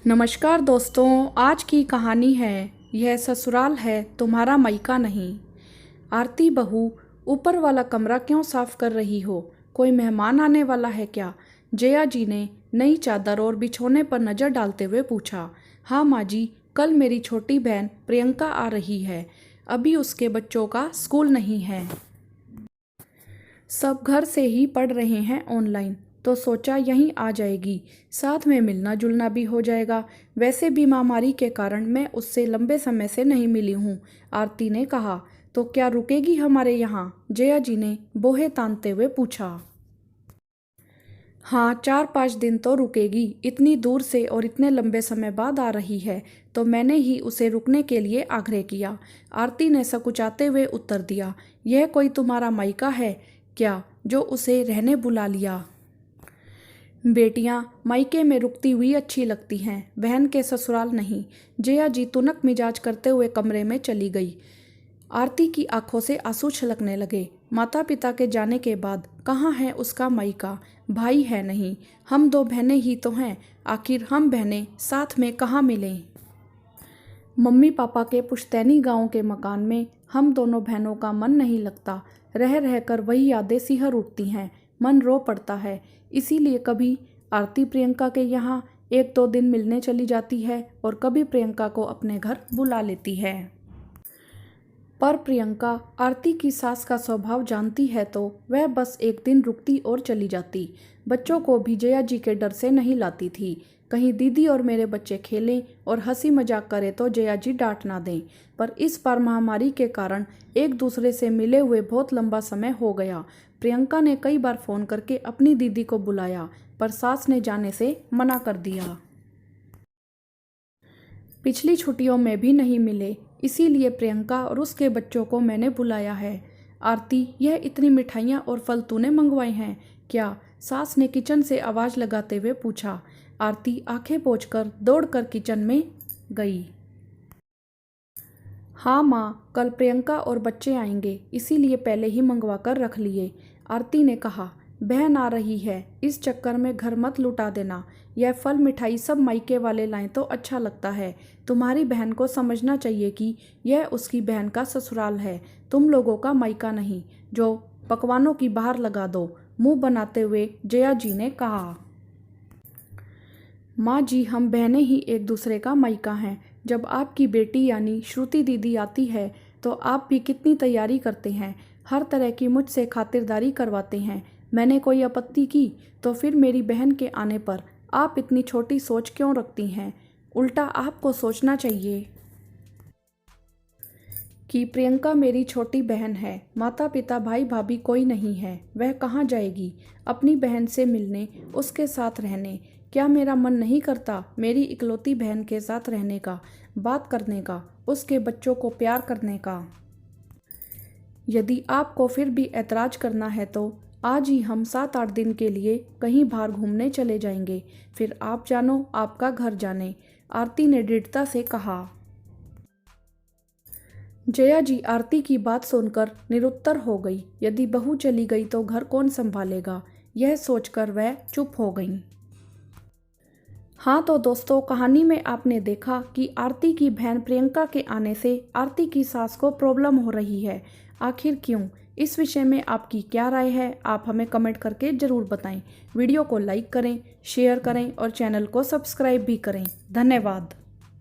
नमस्कार दोस्तों, आज की कहानी है यह ससुराल है तुम्हारा मायका नहीं। आरती बहू, ऊपर वाला कमरा क्यों साफ कर रही हो? कोई मेहमान आने वाला है क्या? जया जी ने नई चादर और बिछोने पर नजर डालते हुए पूछा। हाँ माँ जी, कल मेरी छोटी बहन प्रियंका आ रही है। अभी उसके बच्चों का स्कूल नहीं है, सब घर से ही पढ़ रहे हैं ऑनलाइन, तो सोचा यहीं आ जाएगी, साथ में मिलना जुलना भी हो जाएगा। वैसे भी महामारी के कारण मैं उससे लंबे समय से नहीं मिली हूँ, आरती ने कहा। तो क्या रुकेगी हमारे यहाँ? जया जी ने बोहे तानते हुए पूछा। हाँ, 4-5 दिन तो रुकेगी। इतनी दूर से और इतने लंबे समय बाद आ रही है, तो मैंने ही उसे रुकने के लिए आग्रह किया, आरती ने सकुचाते हुए उत्तर दिया। यह कोई तुम्हारा मायका है क्या जो उसे रहने बुला लिया? बेटियां मायके में रुकती हुई अच्छी लगती हैं, बहन के ससुराल नहीं। जया जी तुनक मिजाज करते हुए कमरे में चली गई। आरती की आंखों से आंसू छलकने लगे। माता पिता के जाने के बाद कहाँ है उसका मायका? भाई है नहीं, हम दो बहनें ही तो हैं। आखिर हम बहनें साथ में कहाँ मिलें? मम्मी पापा के पुश्तैनी गांव के मकान में हम दोनों बहनों का मन नहीं लगता। रह रहकर वही यादें सिहर उठती हैं, मन रो पड़ता है। इसीलिए कभी आरती प्रियंका के यहाँ 1-2 दिन मिलने चली जाती है और कभी प्रियंका को अपने घर बुला लेती है। पर प्रियंका आरती की सास का स्वभाव जानती है, तो वह बस एक दिन रुकती और चली जाती। बच्चों को भी जया जी के डर से नहीं लाती थी। कहीं दीदी और मेरे बच्चे खेलें और हंसी मजाक करें तो जया जी डांट ना दें। पर इस बार महामारी के कारण एक दूसरे से मिले हुए बहुत लंबा समय हो गया। प्रियंका ने कई बार फ़ोन करके अपनी दीदी को बुलाया, पर सास ने जाने से मना कर दिया। पिछली छुट्टियों में भी नहीं मिले, इसीलिए प्रियंका और उसके बच्चों को मैंने बुलाया है। आरती, यह इतनी मिठाइयाँ और फल तूने मंगवाए हैं क्या? सास ने किचन से आवाज़ लगाते हुए पूछा। आरती आंखें पोंछकर दौड़कर किचन में गई। हाँ माँ, कल प्रियंका और बच्चे आएंगे, इसीलिए पहले ही मंगवा कर रख लिए, आरती ने कहा। बहन आ रही है, इस चक्कर में घर मत लुटा देना। यह फल मिठाई सब मायके वाले लाएं तो अच्छा लगता है। तुम्हारी बहन को समझना चाहिए कि यह उसकी बहन का ससुराल है, तुम लोगों का मायका नहीं। जो पकवानों की बाहर लगा दो, मुंह बनाते हुए जया जी ने कहा। माँ जी, हम बहनें ही एक दूसरे का मायका हैं। जब आपकी बेटी यानी श्रुति दीदी आती है तो आप भी कितनी तैयारी करते हैं, हर तरह की मुझसे खातिरदारी करवाते हैं। मैंने कोई आपत्ति की तो फिर मेरी बहन के आने पर आप इतनी छोटी सोच क्यों रखती हैं? उल्टा आपको सोचना चाहिए कि प्रियंका मेरी छोटी बहन है, माता पिता भाई भाभी कोई नहीं है। वह कहाँ जाएगी? अपनी बहन से मिलने, उसके साथ रहने। क्या मेरा मन नहीं करता मेरी इकलौती बहन के साथ रहने का, बात करने का, उसके बच्चों को प्यार करने का? यदि आपको फिर भी ऐतराज करना है तो आज ही हम 7-8 दिन के लिए कहीं बाहर घूमने चले जाएंगे। फिर आप जानो, आपका घर जाने, आरती ने दृढ़ता से कहा। जया जी आरती की बात सुनकर निरुत्तर हो गई। यदि बहू चली गई तो घर कौन संभालेगा, यह सोचकर वह चुप हो गईं। हाँ तो दोस्तों, कहानी में आपने देखा कि आरती की बहन प्रियंका के आने से आरती की सास को प्रॉब्लम हो रही है। आखिर क्यों? इस विषय में आपकी क्या राय है? आप हमें कमेंट करके ज़रूर बताएं। वीडियो को लाइक करें, शेयर करें और चैनल को सब्सक्राइब भी करें। धन्यवाद।